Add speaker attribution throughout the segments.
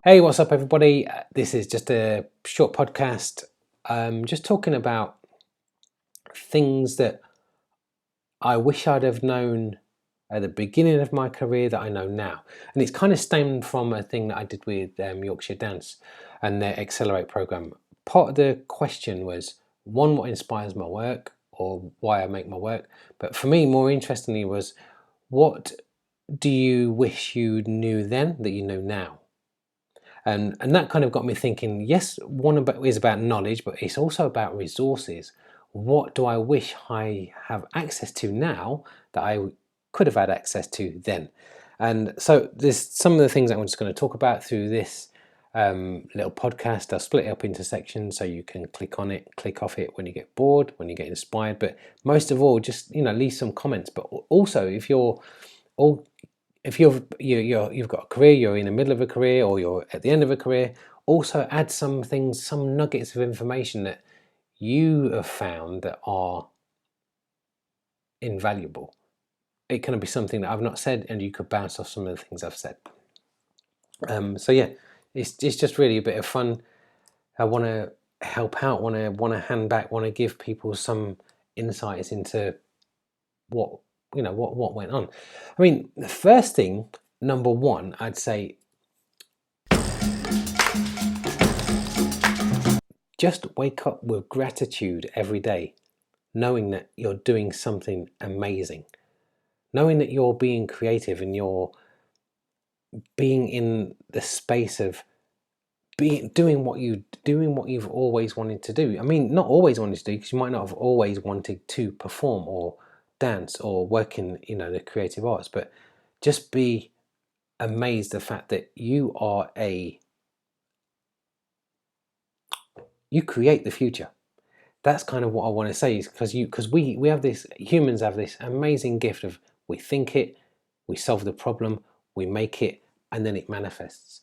Speaker 1: Hey, what's up, everybody? This is just a short podcast, just talking about things that I wish I'd have known at the beginning of my career that I know now. And it's kind of stemmed from a thing that I did with Yorkshire Dance and their Accelerate program. Part of the question was one, what inspires my work or why I make my work. But for me, more interestingly, was what do you wish you knew then that you know now? And that kind of got me thinking, yes, is about knowledge, but it's also about resources. What do I wish I have access to now that I could have had access to then? And so there's some of the things that I'm just going to talk about through this little podcast. I'll split it up into sections so you can click on it, click off it when you get bored, when you get inspired. But most of all, just leave some comments. But also, if you're all if you've got a career, you're in the middle of a career or you're at the end of a career, also add some things, some nuggets of information that you have found that are invaluable. It can be something that I've not said, and you could bounce off some of the things I've said. So yeah, it's just really a bit of fun. I want to help out, want to hand back, want to give people some insights into what what went on. I mean, the first thing, number one, I'd say, just wake up with gratitude every day, knowing that you're doing something amazing, knowing that you're being creative and you're being in the space of doing what you've always wanted to do. I mean, not always wanted to do, because you might not have always wanted to perform or dance or work in the creative arts, but just be amazed the fact that you create the future. That's kind of what I want to say, is because we have this, humans have this amazing gift of, we think it, we solve the problem, we make it, and then it manifests.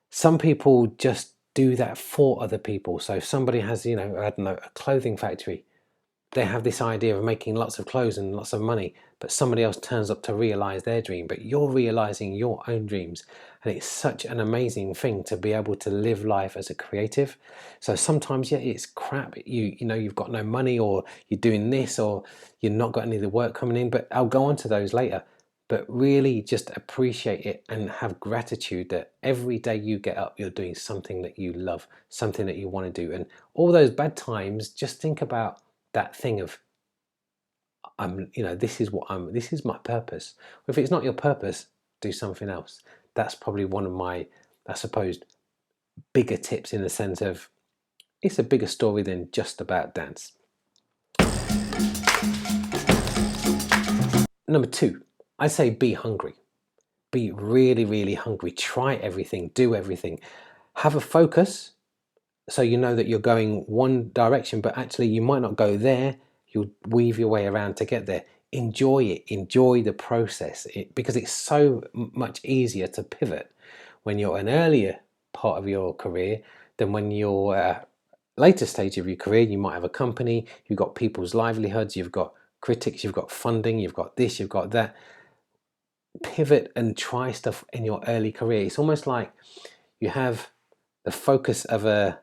Speaker 1: Some people just do that for other people. So if somebody has, I don't know, a clothing factory, they have this idea of making lots of clothes and lots of money, but somebody else turns up to realize their dream, but you're realizing your own dreams. And it's such an amazing thing to be able to live life as a creative. So sometimes, yeah, it's crap. You've got no money, or you're doing this, or you've not got any of the work coming in, but I'll go on to those later. But really just appreciate it and have gratitude that every day you get up, you're doing something that you love, something that you want to do. And all those bad times, just think about that thing of, this is my purpose. If it's not your purpose, do something else. That's probably one of my, I suppose, bigger tips, in the sense of, it's a bigger story than just about dance. Number two, I say be hungry. Be really, really hungry. Try everything, do everything. Have a focus, so you know that you're going one direction, but actually you might not go there. You'll weave your way around to get there. Enjoy it. Enjoy the process, because it's so much easier to pivot when you're an earlier part of your career than when you're at a later stage of your career. You might have a company, you've got people's livelihoods, you've got critics, you've got funding, you've got this, you've got that. Pivot and try stuff in your early career. It's almost like you have the focus of a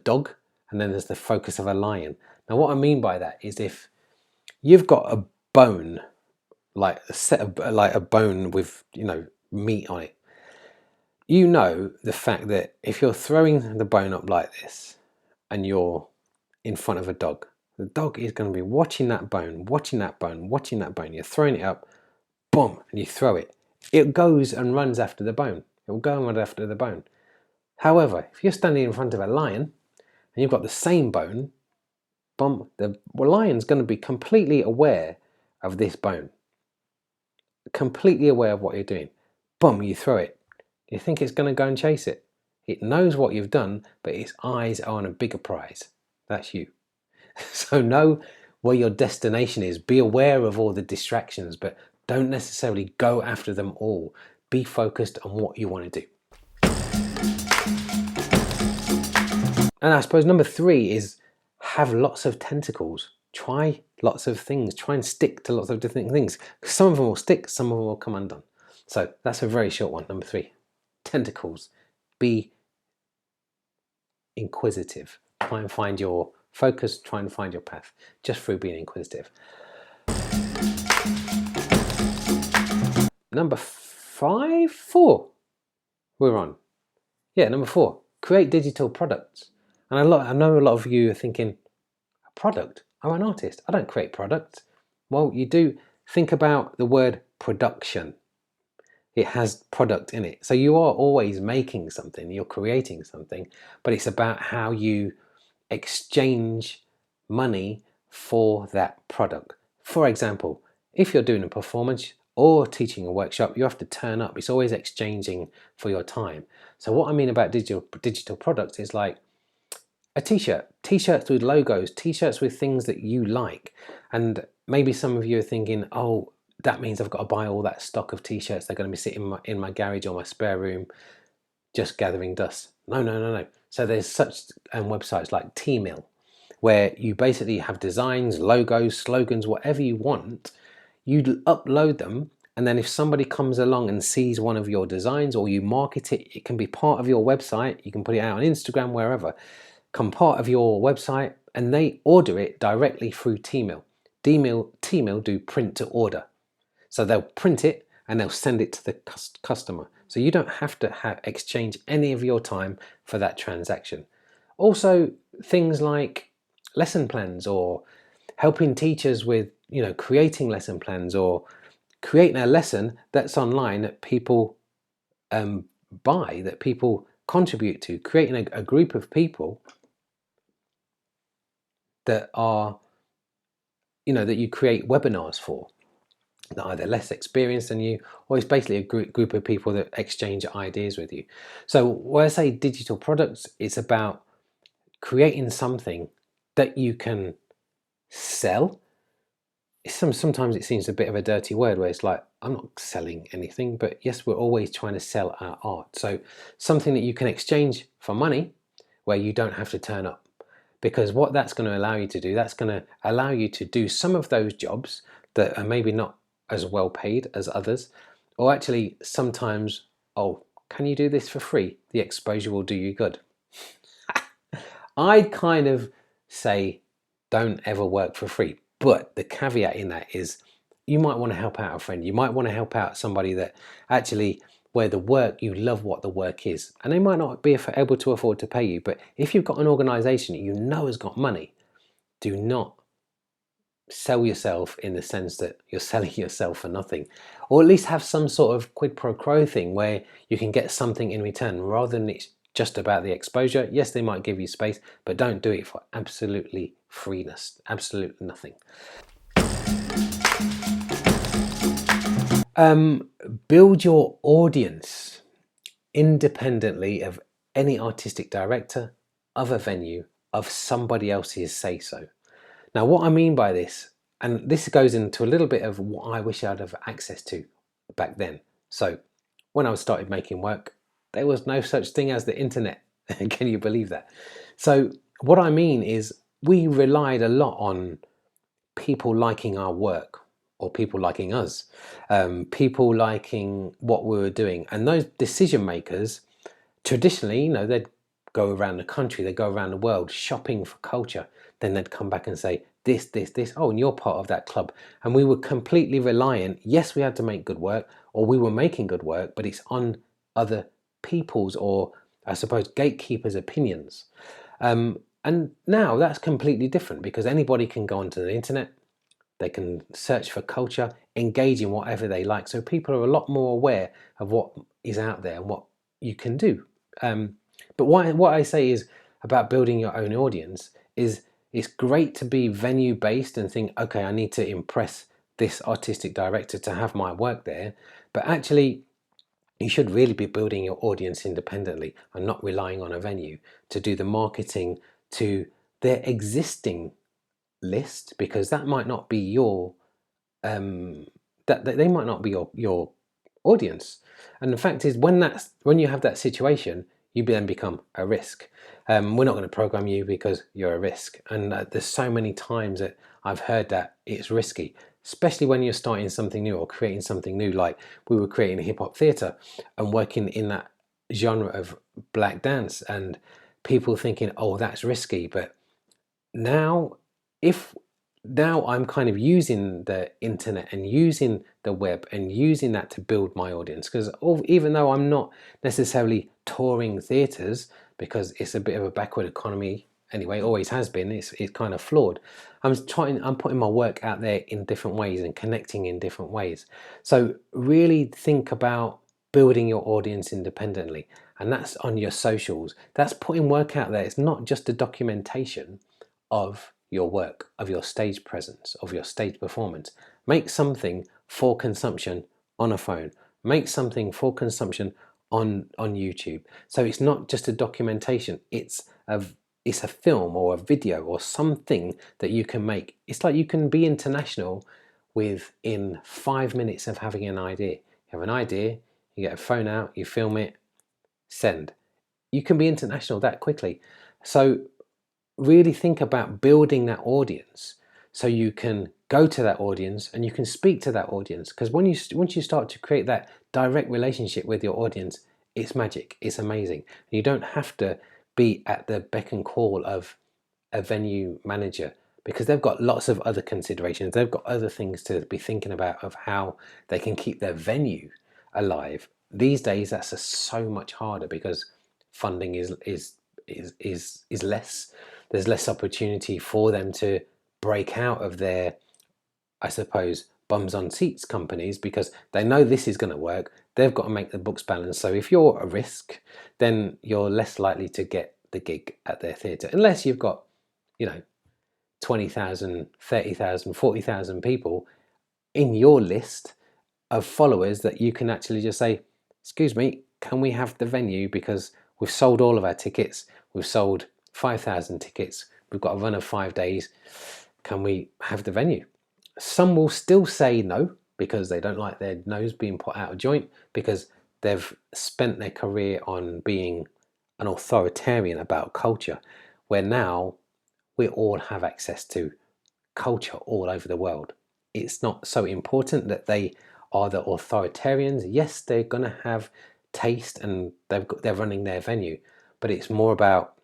Speaker 1: dog, and then there's the focus of a lion. Now, what I mean by that is, if you've got a bone, like a bone with meat on it, the fact that if you're throwing the bone up like this and you're in front of a dog, the dog is going to be watching that bone, watching that bone, watching that bone. You're throwing it up, boom, and you throw it. It goes and runs after the bone. It will go and run after the bone. However, if you're standing in front of a lion and you've got the same bone, boom, the lion's going to be completely aware of this bone, completely aware of what you're doing. Boom, you throw it. Do you think it's going to go and chase it? It knows what you've done, but its eyes are on a bigger prize. That's you. So know where your destination is. Be aware of all the distractions, but don't necessarily go after them all. Be focused on what you want to do. And I suppose number three is, have lots of tentacles. Try lots of things. Try and stick to lots of different things. Some of them will stick, some of them will come undone. So that's a very short one, number three. tentacles. Be inquisitive. Try and find your focus, try and find your path just through being inquisitive. Number 4 we're on. Yeah, number 4, create digital products. And I know a lot of you are thinking, a product? I'm an artist, I don't create products. Well, you do. Think about the word production. It has product in it. So you are always making something, you're creating something, but it's about how you exchange money for that product. For example, if you're doing a performance or teaching a workshop, you have to turn up. It's always exchanging for your time. So what I mean about digital products is like a t-shirts with logos, t-shirts with things that you like. And maybe some of you are thinking, oh, that means I've got to buy all that stock of t-shirts. They're going to be sitting in my garage or my spare room just gathering dust. No. So there's such websites like T-Mill, where you basically have designs, logos, slogans, whatever you want. You upload them, and then if somebody comes along and sees one of your designs, or you market it, it can be part of your website. You can put it out on Instagram, wherever. Come part of your website, and they order it directly through T-Mill. T-Mill do print to order. So they'll print it and they'll send it to the customer. So you don't have to exchange any of your time for that transaction. Also, things like lesson plans, or helping teachers with, creating lesson plans, or creating a lesson that's online that people buy, that people contribute to, creating a group of people that are, that you create webinars for, that are either less experienced than you, or it's basically a group of people that exchange ideas with you. So when I say digital products, it's about creating something that you can sell. Sometimes it seems a bit of a dirty word, where it's like, I'm not selling anything, but yes, we're always trying to sell our art. So something that you can exchange for money, where you don't have to turn up. Because what that's going to allow you to do, that's going to allow you to do some of those jobs that are maybe not as well paid as others, or actually sometimes, oh, can you do this for free? The exposure will do you good. I'd kind of say don't ever work for free, but the caveat in that is you might want to help out a friend. You might want to help out somebody that actually, where the work, you love what the work is, and they might not be able to afford to pay you. But if you've got an organization you know has got money, do not sell yourself in the sense that you're selling yourself for nothing, or at least have some sort of quid pro quo thing where you can get something in return, rather than it's just about the exposure. Yes, they might give you space, but don't do it for absolutely freeness, absolute nothing. Build your audience independently of any artistic director, of a venue, of somebody else's say so. Now, what I mean by this, and this goes into a little bit of what I wish I'd have access to back then. So when I started making work, there was no such thing as the internet. Can you believe that? So what I mean is, we relied a lot on people liking our work, or people liking us, people liking what we were doing. And those decision makers, traditionally, they'd go around the country, they'd go around the world shopping for culture. Then they'd come back and say, this. Oh, and you're part of that club. And we were completely reliant. Yes, we had to make good work, or we were making good work, but it's on other people's, or I suppose, gatekeepers' opinions. And now that's completely different, because anybody can go onto the internet, they can search for culture, engage in whatever they like. So people are a lot more aware of what is out there and what you can do. But what I say is about building your own audience is, it's great to be venue based and think, okay, I need to impress this artistic director to have my work there. But actually, you should really be building your audience independently and not relying on a venue to do the marketing to their existing list, because that might not be your that they might not be your audience. And the fact is, when you have that situation, you then become a risk. We're not going to program you because you're a risk. And there's so many times that I've heard that it's risky, especially when you're starting something new or creating something new. Like we were creating a hip hop theatre and working in that genre of black dance, and people thinking, oh, that's risky. But now, if now I'm kind of using the internet and using the web and using that to build my audience, because even though I'm not necessarily touring theaters, because it's a bit of a backward economy anyway, always has been, it's kind of flawed. I'm putting my work out there in different ways and connecting in different ways. So really think about building your audience independently, and that's on your socials. That's putting work out there. It's not just a documentation of your work, of your stage presence, of your stage performance. Make something for consumption on a phone. Make something for consumption on YouTube. So it's not just a documentation. It's a film or a video or something that you can make. It's like you can be international within 5 minutes of having an idea. You have an idea, you get a phone out, you film it, send. You can be international that quickly. So really think about building that audience so you can go to that audience and you can speak to that audience, because once you start to create that direct relationship with your audience, it's magic, it's amazing. You don't have to be at the beck and call of a venue manager, because they've got lots of other considerations. They've got other things to be thinking about of how they can keep their venue alive. These days that's just so much harder because funding is less. There's less opportunity for them to break out of their, I suppose, bums on seats companies, because they know this is going to work. They've got to make the books balance. So if you're a risk, then you're less likely to get the gig at their theatre, unless you've got, 20,000, 30,000, 40,000 people in your list of followers that you can actually just say, excuse me, can we have the venue, because we've sold all of our tickets, we've sold 5,000 tickets, we've got a run of 5 days, can we have the venue? Some will still say no, because they don't like their nose being put out of joint, because they've spent their career on being an authoritarian about culture, where now we all have access to culture all over the world. It's not so important that they are the authoritarians. Yes, they're going to have taste and they're running their venue, but it's more about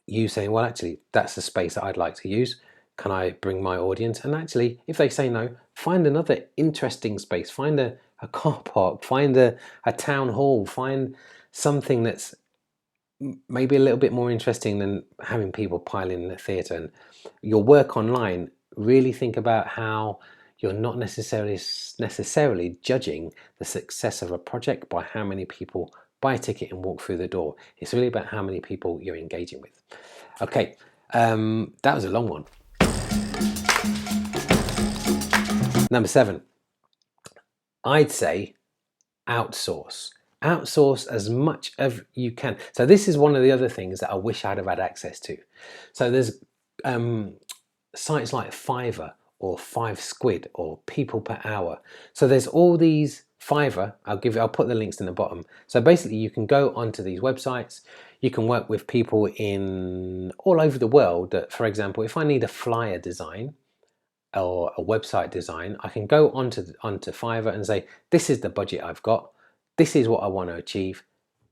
Speaker 1: you saying, well, actually, that's the space that I'd like to use. Can I bring my audience? And actually, if they say no, find another interesting space. Find a car park, find a town hall, find something that's maybe a little bit more interesting than having people pile in the theatre. And your work online, really think about how you're not necessarily judging the success of a project by how many people buy a ticket and walk through the door. It's really about how many people you're engaging with. Okay, that was a long one. Number 7, I'd say outsource. Outsource as much as you can. So this is one of the other things that I wish I'd have had access to. So there's sites like Fiverr or 5 Squid or People Per Hour. So there's all these. Fiverr, I'll put the links in the bottom. So basically you can go onto these websites, you can work with people in all over the world. That, for example, if I need a flyer design or a website design, I can go onto Fiverr and say, this is the budget I've got, this is what I want to achieve,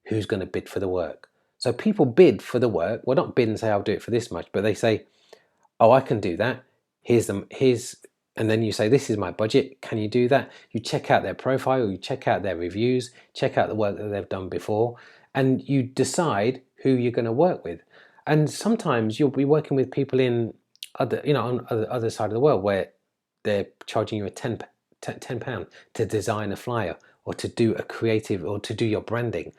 Speaker 1: who's going to bid for the work? So people bid for the work. Well, not bid and say I'll do it for this much, but they say, oh, I can do that. And then you say, this is my budget, can you do that? You check out their profile, you check out their reviews, check out the work that they've done before, and you decide who you're going to work with. And sometimes you'll be working with people in on other side of the world, where they're charging you a £10 to design a flyer or to do a creative or to do your branding.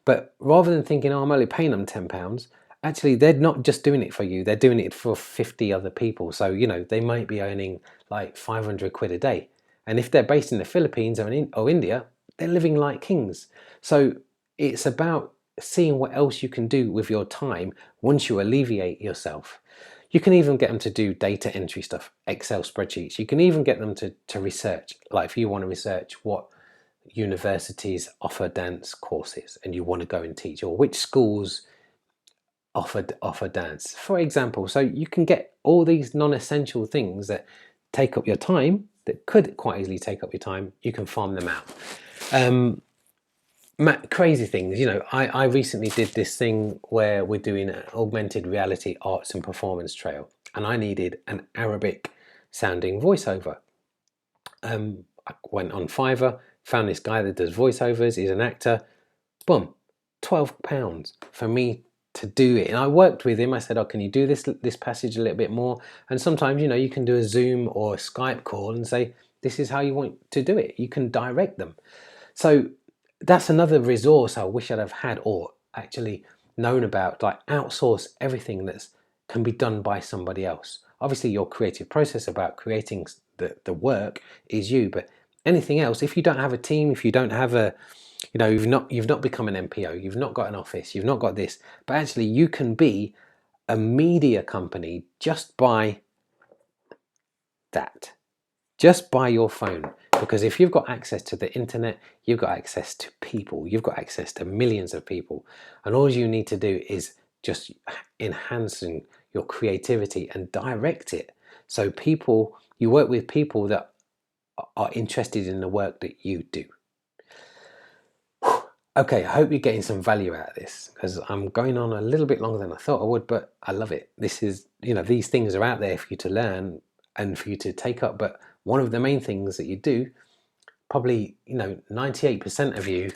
Speaker 1: But rather than thinking, oh, I'm only paying them £10, actually they're not just doing it for you, they're doing it for 50 other people. So they might be earning like 500 quid a day, and if they're based in the Philippines or India, they're living like kings. So it's about seeing what else you can do with your time once you alleviate yourself. You can even get them to do data entry stuff, Excel spreadsheets. You can even get them to research, like if you want to research what universities offer dance courses and you want to go and teach, or which schools offer dance, for example. So you can get all these non-essential things that take up your time, that could quite easily take up your time. You can farm them out. Crazy things, you know. I recently did this thing where we're doing an augmented reality arts and performance trail, and I needed an Arabic sounding voiceover. I went on Fiverr, found this guy that does voiceovers. He's an actor. Boom, £12 for me to do it. And I worked with him. I said, "Oh, can you do this passage a little bit more?" And sometimes, you know, you can do a Zoom or a Skype call and say, "This is how you want to do it." You can direct them. So that's another resource I wish I'd have had, or actually known about. Like, outsource everything that's can be done by somebody else. Obviously, your creative process about creating the work is you, but anything else, if you don't have a team, if you don't have a, you know, you've not become an MPO, you've not got an office, you've not got this, but actually you can be a media company just by that, just by your phone. Because if you've got access to the internet, you've got access to people, you've got access to millions of people, and all you need to do is just enhancing your creativity and direct it. So people, you work with people that are interested in the work that you do. Okay, I hope you're getting some value out of this, because I'm going on a little bit longer than I thought I would, but I love it. This is, you know, these things are out there for you to learn and for you to take up. But one of the main things that you do, probably, you know, 98% of you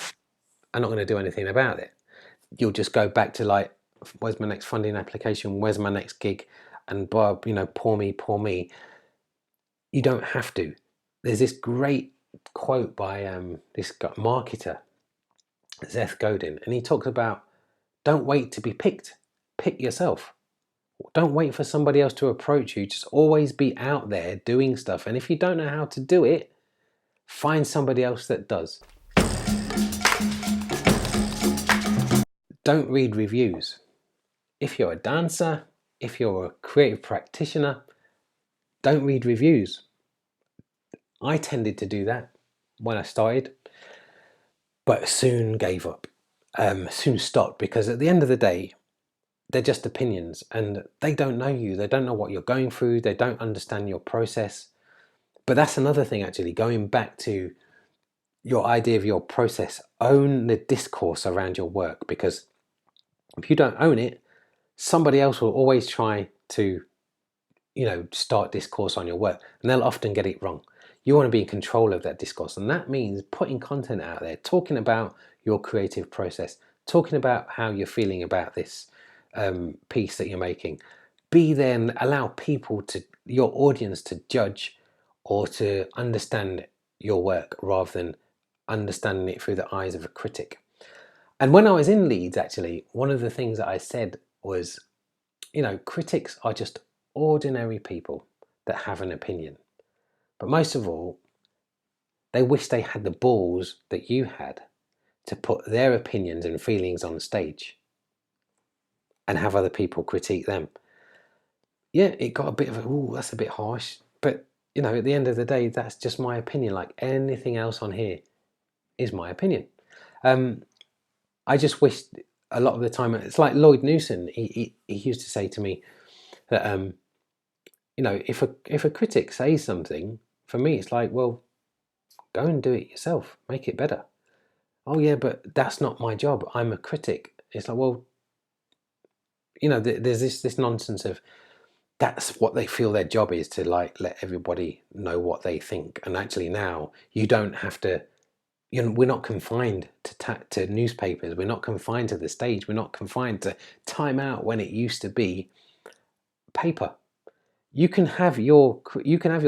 Speaker 1: are not going to do anything about it. You'll just go back to, like, where's my next funding application? Where's my next gig? And Bob, you know, poor me, poor me. You don't have to. There's this great quote by this marketer, Seth Godin, and he talks about, don't wait to be picked, pick yourself. Don't wait for somebody else to approach you. Just always be out there doing stuff. And if you don't know how to do it, find somebody else that does. Don't read reviews. If you're a dancer, if you're a creative practitioner, don't read reviews. I tended to do that when I started, but soon gave up, soon stopped, because at the end of the day, they're just opinions and they don't know you. They don't know what you're going through. They don't understand your process. But that's another thing, actually, going back to your idea of your process. Own the discourse around your work, because if you don't own it, somebody else will always try to, you know, start discourse on your work, and they'll often get it wrong. You want to be in control of that discourse, and that means putting content out there, talking about your creative process, talking about how you're feeling about this piece that you're making. Be there and allow people to, your audience, to judge or to understand your work rather than understanding it through the eyes of a critic. And when I was in Leeds, actually, one of the things that I said was, you know, critics are just ordinary people that have an opinion. But most of all, they wish they had the balls that you had to put their opinions and feelings on stage and have other people critique them. Yeah, it got a bit of a, ooh, that's a bit harsh. But, you know, at the end of the day, that's just my opinion. Like anything else on here is my opinion. I just wish a lot of the time, it's like Lloyd Newson. He used to say to me that, you know, if a critic says something, for me, it's like, well, go and do it yourself. Make it better. Oh yeah, but that's not my job. I'm a critic. It's like, well, you know, there's this nonsense of, that's what they feel their job is, to like let everybody know what they think. And actually now you don't have to, you know, we're not confined to newspapers. We're not confined to the stage. We're not confined to Time Out when it used to be paper. You can have your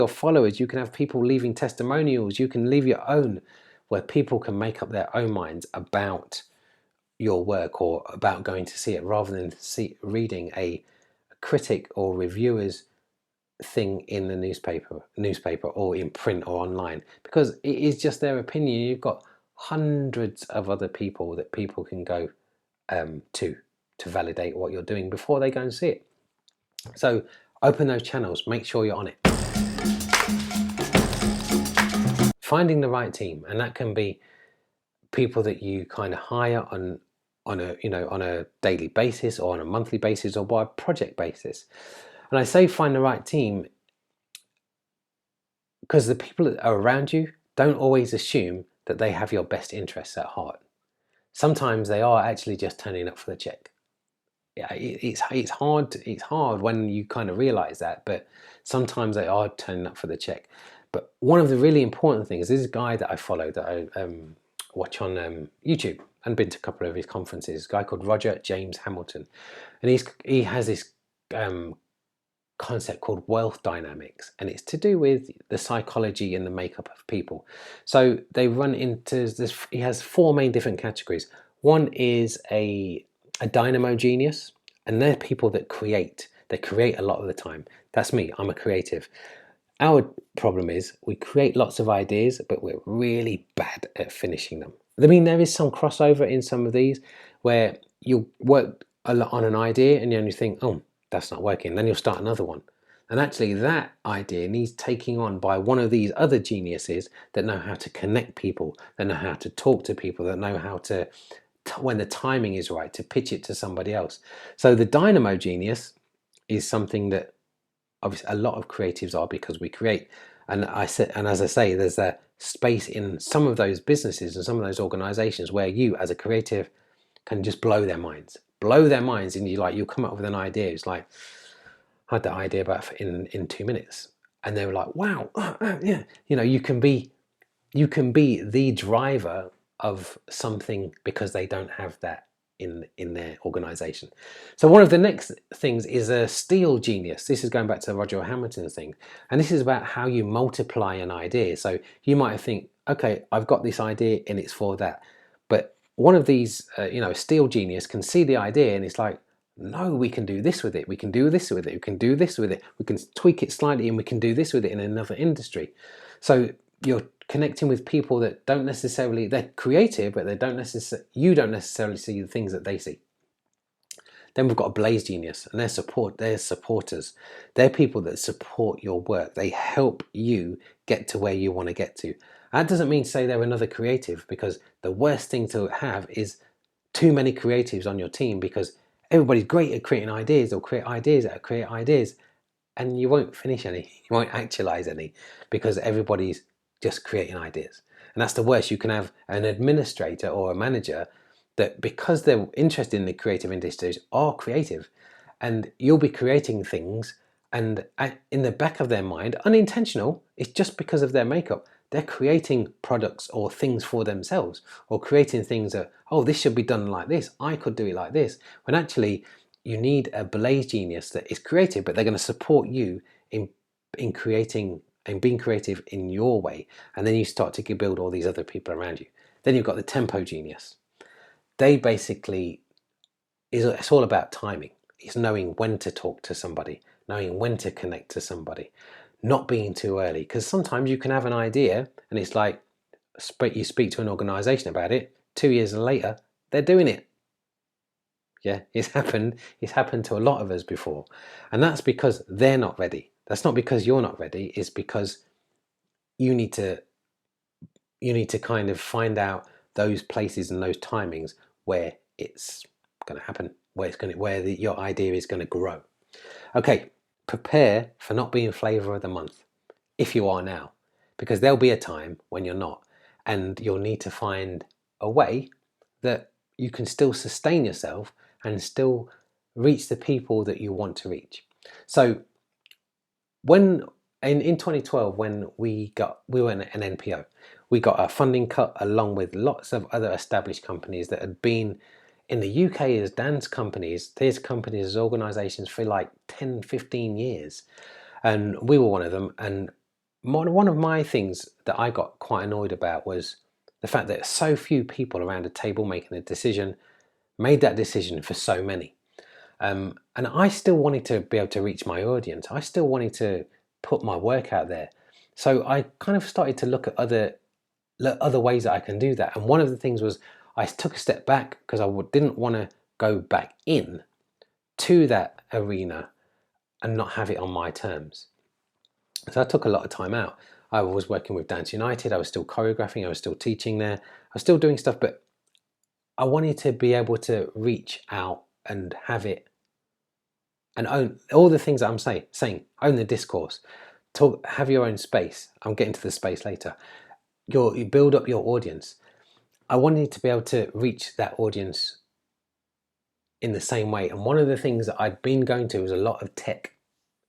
Speaker 1: followers. You can have people leaving testimonials. You can leave your own, where people can make up their own minds about your work or about going to see it, rather than reading a critic or reviewer's thing in the newspaper or in print or online, because it is just their opinion. You've got hundreds of other people that people can go to validate what you're doing before they go and see it. So open those channels, make sure you're on it. Finding the right team, and that can be people that you kind of hire on a, you know, on a daily basis or on a monthly basis or by a project basis. And I say find the right team because the people that are around you don't always assume that they have your best interests at heart. Sometimes they are actually just turning up for the check. Yeah, it's hard when you kind of realize that, but sometimes they are turning up for the check. But one of the really important things, this guy that I follow, that I watch on YouTube and been to a couple of his conferences, a guy called Roger James Hamilton, and he has this concept called wealth dynamics, and it's to do with the psychology and the makeup of people. So they run into this. He has four main different categories. One is a dynamo genius, and they're people that create. They create a lot of the time. That's me. I'm a creative. Our problem is we create lots of ideas, but we're really bad at finishing them. I mean, there is some crossover in some of these where you'll work a lot on an idea and you only think, oh, that's not working. Then you'll start another one. And actually that idea needs taking on by one of these other geniuses that know how to connect people, that know how to talk to people, that know how to, when the timing is right, to pitch it to somebody else. So the dynamo genius is something that obviously a lot of creatives are, because we create. And as I say, there's a space in some of those businesses and some of those organizations where you as a creative can just blow their minds, and you'll come up with an idea. It's like, I had that idea about in 2 minutes, and they were like, wow, yeah, you can be the driver of something because they don't have that in their organization. So one of the next things is a steel genius. This is going back to the Roger Hamilton thing, and this is about how you multiply an idea. So you might think, okay, I've got this idea and it's for that, but one of these, steel genius can see the idea and it's like, no, we can do this with it, we can do this with it, we can do this with it, we can tweak it slightly, and we can do this with it in another industry. So you're connecting with people that don't necessarily, they're creative, but you don't necessarily see the things that they see. Then we've got a blaze genius, and they're supporters. They're people that support your work. They help you get to where you want to get to. That doesn't mean to say they're another creative, because the worst thing to have is too many creatives on your team, because everybody's great at creating ideas, or create ideas, and you won't finish any, you won't actualize any, because everybody's just creating ideas. And that's the worst. You can have an administrator or a manager that, because they're interested in the creative industries, are creative, and you'll be creating things, and in the back of their mind, unintentional, it's just because of their makeup, they're creating products or things for themselves, or creating things that, oh, this should be done like this, I could do it like this, when actually you need a blaze genius that is creative, but they're going to support you in creating and being creative in your way. And then you start to build all these other people around you. Then you've got the tempo genius. They basically, it's all about timing. It's knowing when to talk to somebody, knowing when to connect to somebody, not being too early. Because sometimes you can have an idea and it's like, you speak to an organization about it, 2 years later, they're doing it. Yeah, it's happened to a lot of us before. And that's because they're not ready. That's not because you're not ready. It's because you need to kind of find out those places and those timings where it's going to happen, where your idea is going to grow. Okay, prepare for not being flavor of the month, if you are now, because there'll be a time when you're not, and you'll need to find a way that you can still sustain yourself and still reach the people that you want to reach. So when in 2012, when we were an NPO, we got a funding cut, along with lots of other established companies that had been in the UK as dance companies, theatre companies, as organisations for like 10, 15 years. And we were one of them. And one of my things that I got quite annoyed about was the fact that so few people around a table making a decision made that decision for so many. And I still wanted to be able to reach my audience. I still wanted to put my work out there. So I kind of started to look at other ways that I can do that. And one of the things was I took a step back, because I didn't want to go back in to that arena and not have it on my terms. So I took a lot of time out. I was working with Dance United. I was still choreographing. I was still teaching there. I was still doing stuff, but I wanted to be able to reach out and have it and own all the things that I'm saying, own the discourse, have your own space. I'm getting to the space later. You build up your audience. I wanted to be able to reach that audience in the same way. And one of the things that I'd been going to was a lot of tech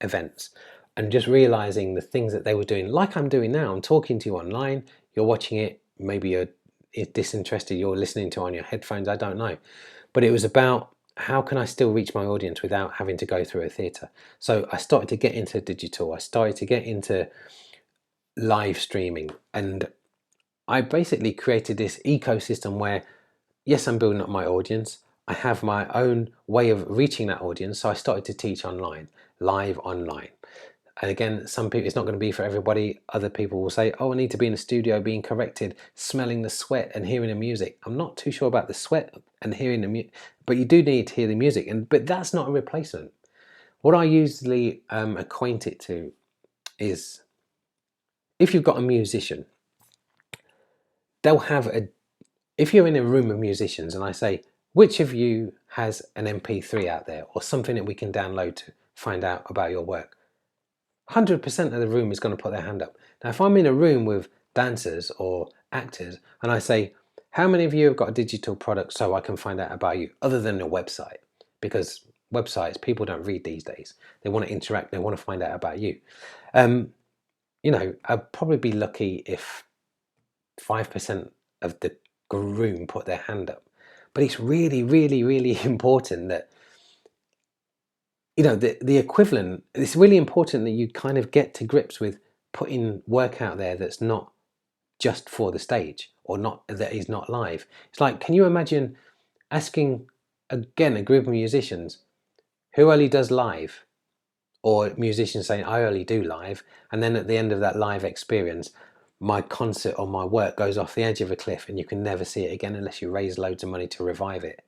Speaker 1: events and just realizing the things that they were doing, like I'm doing now. I'm talking to you online, you're watching it, maybe you're disinterested, you're listening to it on your headphones, I don't know. But it was about how can I still reach my audience without having to go through a theatre. So I started to get into digital, I started to get into live streaming, and I basically created this ecosystem where, yes, I'm building up my audience. I have my own way of reaching that audience. So I started to teach online, live online. And again, some people, it's not going to be for everybody. Other people will say, oh, I need to be in a studio being corrected, smelling the sweat and hearing the music. I'm not too sure about the sweat and hearing the music, but you do need to hear the music. But that's not a replacement. What I usually acquaint it to is if you've got a musician, they'll have if you're in a room of musicians and I say, which of you has an MP3 out there or something that we can download to find out about your work? 100% of the room is going to put their hand up. Now, if I'm in a room with dancers or actors and I say, how many of you have got a digital product so I can find out about you other than a website? Because websites, people don't read these days. They want to interact. They want to find out about you. I'd probably be lucky if 5% of the room put their hand up. But it's really, really, really important that, the equivalent, it's really important that you kind of get to grips with putting work out there that's not just for the stage or not, that is not live. It's like, can you imagine asking, again, a group of musicians who only does live, or musicians saying, I only do live, and then at the end of that live experience, my concert or my work goes off the edge of a cliff and you can never see it again unless you raise loads of money to revive it.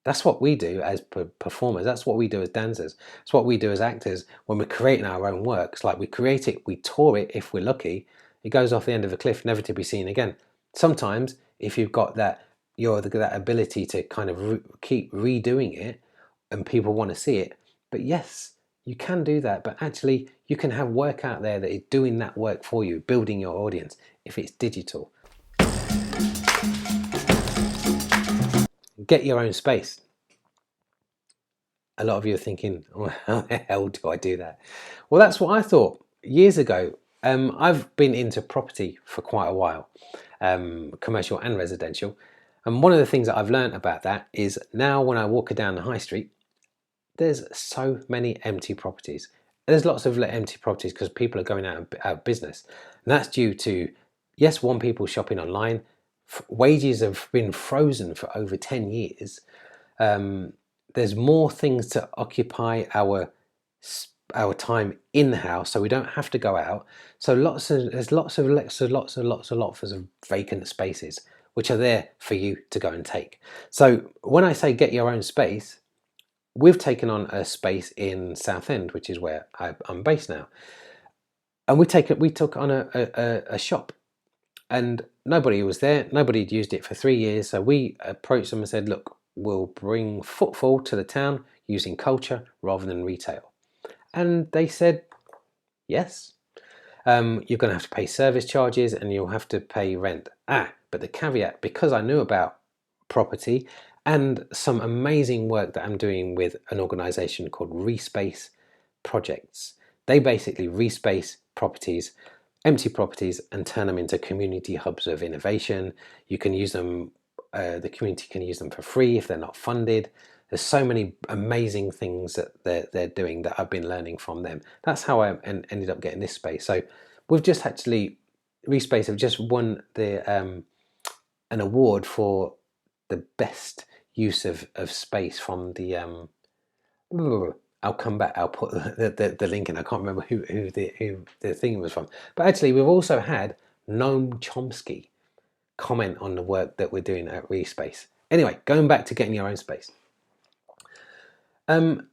Speaker 1: That's what we do as performers. That's what we do as dancers. It's what we do as actors when we're creating our own work. It's like we create it, we tour it if we're lucky. It goes off the end of a cliff, never to be seen again. Sometimes, if you've got that, that ability to kind of keep redoing it, and people want to see it. But yes, you can do that. But actually, you can have work out there that is doing that work for you, building your audience. If it's digital. Get your own space. A lot of you are thinking, oh, how the hell do I do that? Well, that's what I thought years ago. I've been into property for quite a while, commercial and residential. And one of the things that I've learned about that is now when I walk down the high street, there's so many empty properties. There's lots of empty properties because people are going out of business. And that's due to, yes, people shopping online. Wages have been frozen for over 10 years. There's more things to occupy our time in the house, so we don't have to go out. So there's lots of vacant spaces which are there for you to go and take. So when I say get your own space, we've taken on a space in Southend, which is where I'm based now, and we took on a shop, and nobody was there. Nobody had used it for 3 years, so we approached them and said, look, we'll bring footfall to the town using culture rather than retail. And they said, yes, you're going to have to pay service charges and you'll have to pay rent. But the caveat, because I knew about property and some amazing work that I'm doing with an organization called Respace Projects. They basically respace properties, empty properties, and turn them into community hubs of innovation. You can use them, the community can use them for free if they're not funded. There's so many amazing things that they're doing that I've been learning from them. That's how I ended up getting this space. So we've just actually, Respace have just won an award for the best use of space from the I'll come back. I'll put the link in. I can't remember who the thing was from. But actually, we've also had Noam Chomsky comment on the work that we're doing at Respace. Anyway, going back to getting your own space.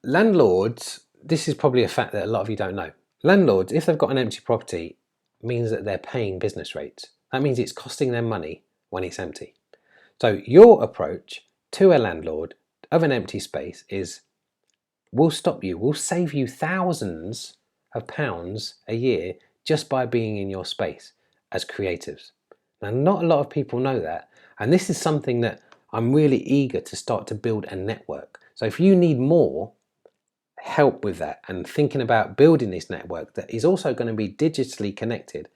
Speaker 1: Landlords, this is probably a fact that a lot of you don't know. Landlords, if they've got an empty property, means that they're paying business rates. That means it's costing them money when it's empty. So your approach to a landlord of an empty space is, we'll stop you, we'll save you thousands of pounds a year just by being in your space as creatives. Now, not a lot of people know that, And this is something that I'm really eager to start to build a network. So if you need more help with that and thinking about building this network that is also going to be digitally connected,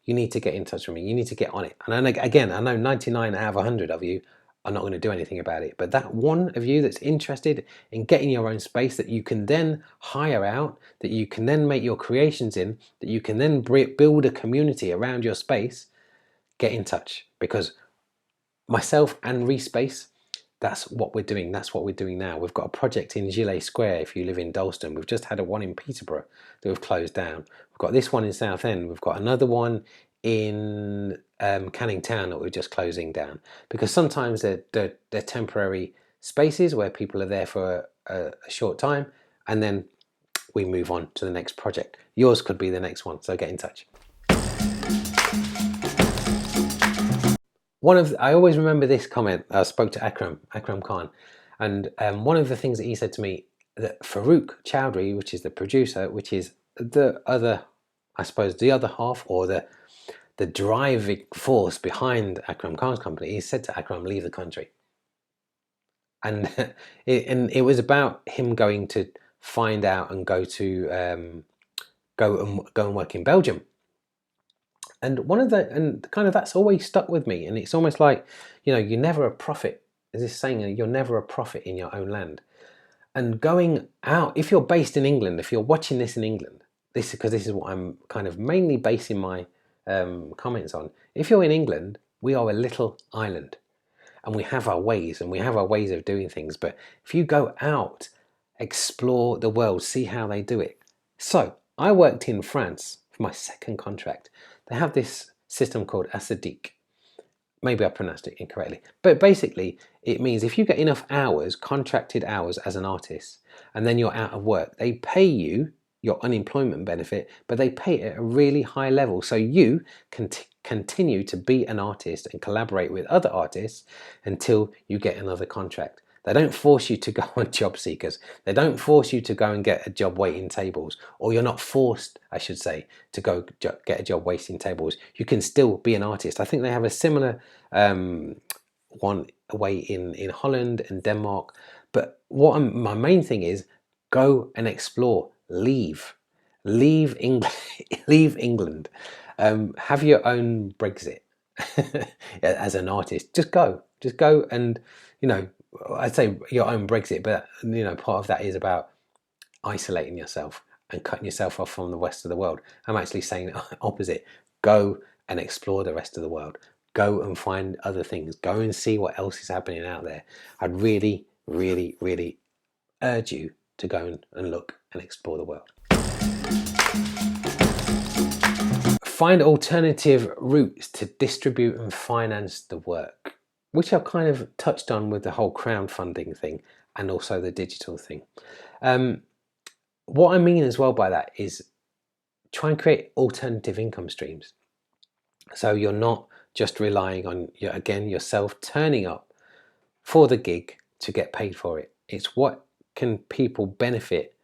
Speaker 1: you need to get in touch with me. You need to get on it. And again, I know 99 out of 100 of you are not going to do anything about it, but that one of you that's interested in getting your own space that you can then hire out, that you can then make your creations in, that you can then build a community around your space, get in touch. Because myself and Respace, that's what we're doing. That's what we're doing now. We've got a project in Gillet Square if you live in Dalston. We've just had a one in Peterborough that we've closed down. We've got this one in Southend. We've got another one in Canning Town that we're just closing down, because sometimes they're temporary spaces where people are there for a short time and then we move on to the next project. Yours could be the next one, so get in touch. I always remember this comment. I spoke to Akram Khan, and one of the things that he said to me, that Farouk Chowdhury, which is the producer, which is the other, I suppose, the other half or the driving force behind Akram Khan's company, he said to Akram, leave the country. And it was about him going to find out and go and work in Belgium. And kind of that's always stuck with me. And it's almost like, you're never a prophet. There's this saying, you're never a prophet in your own land. And going out, if you're based in England, if you're watching this in England, because this is what I'm kind of mainly basing my comments on. If you're in England, we are a little island and we have our ways of doing things. But if you go out, explore the world, see how they do it. So I worked in France for my second contract. They have this system called Asadiq. Maybe I pronounced it incorrectly, but basically it means if you get enough hours, contracted hours as an artist, and then you're out of work, they pay you your unemployment benefit, but they pay it at a really high level. So you can continue to be an artist and collaborate with other artists until you get another contract. They don't force you to go on job seekers. They don't force you to go and get a job waiting tables, or you're not forced, I should say, to go get a job waiting tables. You can still be an artist. I think they have a similar one way in Holland and Denmark. But my main thing is, go and explore. Leave England. Leave England. Have your own Brexit as an artist. Just go and I'd say your own Brexit, but part of that is about isolating yourself and cutting yourself off from the rest of the world. I'm actually saying the opposite. Go and explore the rest of the world. Go and find other things. Go and see what else is happening out there. I'd really, really, really urge you to go and look and explore the world. Find alternative routes to distribute and finance the work, which I've kind of touched on with the whole crowdfunding thing and also the digital thing. What I mean as well by that is try and create alternative income streams. So you're not just relying on, yourself turning up for the gig to get paid for it. It's what can people benefit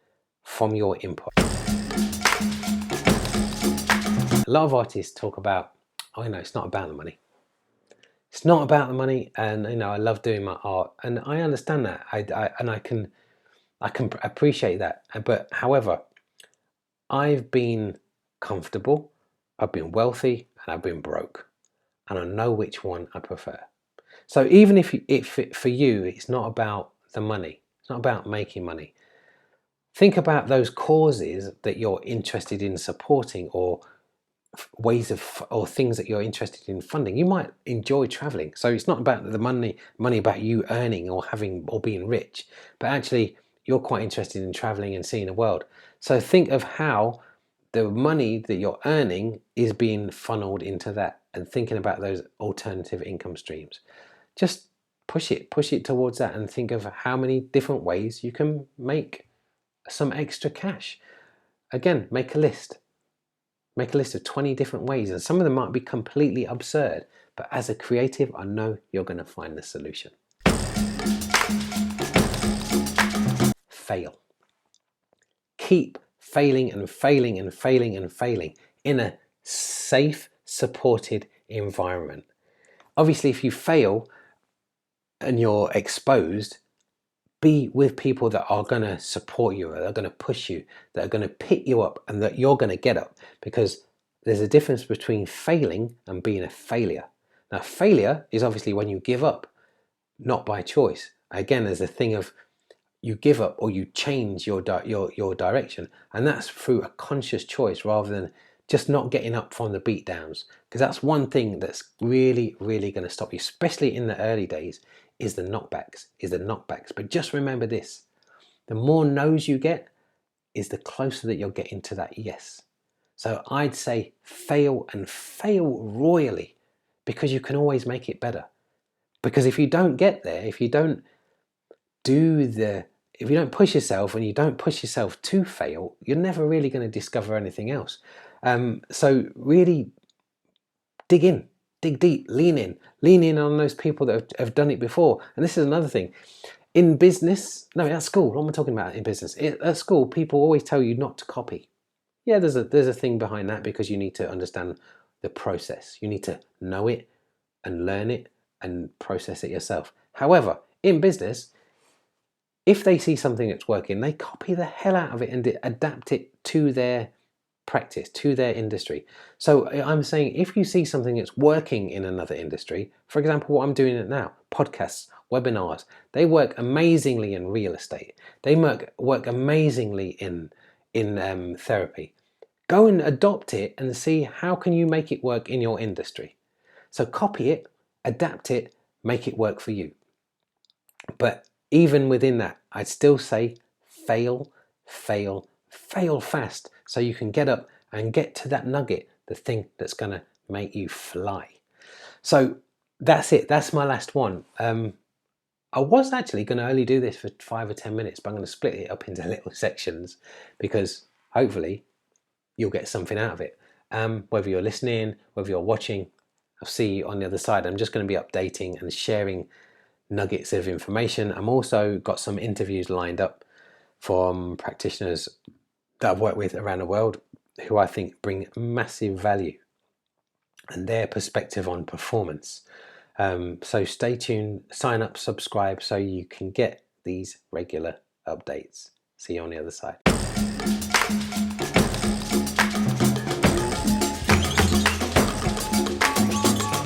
Speaker 1: from your input. A lot of artists talk about, it's not about the money. It's not about the money, and I love doing my art, and I understand that. I can appreciate that. But however, I've been comfortable, I've been wealthy, and I've been broke, and I know which one I prefer. So even if for you it's not about the money, it's not about making money. Think about those causes that you're interested in supporting, or or things that you're interested in funding. You might enjoy traveling, so it's not about the money about you earning or being rich, but actually you're quite interested in traveling and seeing the world. So think of how the money that you're earning is being funneled into that, and thinking about those alternative income streams. Just push it towards that, and think of how many different ways you can make some extra cash. Again, make a list. Make a list of 20 different ways, and some of them might be completely absurd, but as a creative, I know you're going to find the solution. Fail. Keep failing and failing and failing and failing in a safe, supported environment. Obviously, if you fail and you're exposed, be with people that are going to support you, that are going to push you, that are going to pick you up, and that you're going to get up, because there's a difference between failing and being a failure. Now, failure is obviously when you give up, not by choice. Again, there's a thing of you give up or you change your direction, and that's through a conscious choice rather than just not getting up from the beat downs, because that's one thing that's really going to stop you, especially in the early days, is the knockbacks. But just remember this: the more no's you get is the closer that you're getting to that yes. So I'd say fail, and fail royally, because you can always make it better. Because if you don't get there, if you don't push yourself, and you don't push yourself to fail, you're never really going to discover anything else. So really dig in, dig deep, lean in on those people that have done it before. And this is another thing. In business, no, at school, what am I talking about in business? At school, people always tell you not to copy. Yeah, there's a thing behind that, because you need to understand the process. You need to know it and learn it and process it yourself. However, in business, if they see something that's working, they copy the hell out of it and adapt it to their practice, to their industry. So I'm saying, if you see something that's working in another industry, for example, what I'm doing it now, podcasts, webinars, they work amazingly in real estate. They work amazingly in therapy. Go and adopt it and see how can you make it work in your industry. So copy it, adapt it, make it work for you. But even within that, I'd still say fail fast, so you can get up and get to that nugget, the thing that's going to make you fly. So that's it. That's my last one. I was actually going to only do this for 5 or 10 minutes, but I'm going to split it up into little sections, because hopefully you'll get something out of it. Whether you're listening, whether you're watching, I'll see you on the other side. I'm just going to be updating and sharing nuggets of information. I'm also got some interviews lined up from practitioners that I've worked with around the world, who I think bring massive value and their perspective on performance. So stay tuned, sign up, subscribe, so you can get these regular updates. See you on the other side.